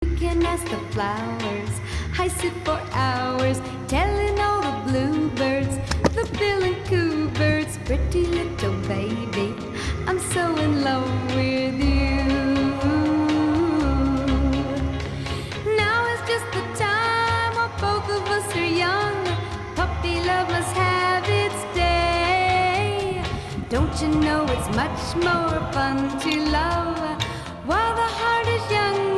You can ask the flowers. I sit for hours telling all the bluebirds, the bill and coo birds, pretty little baby, I'm so in love with you. Now is just the time while both of us are young. Puppy love must have its day. Don't you know it's much more fun to love while the heart is young?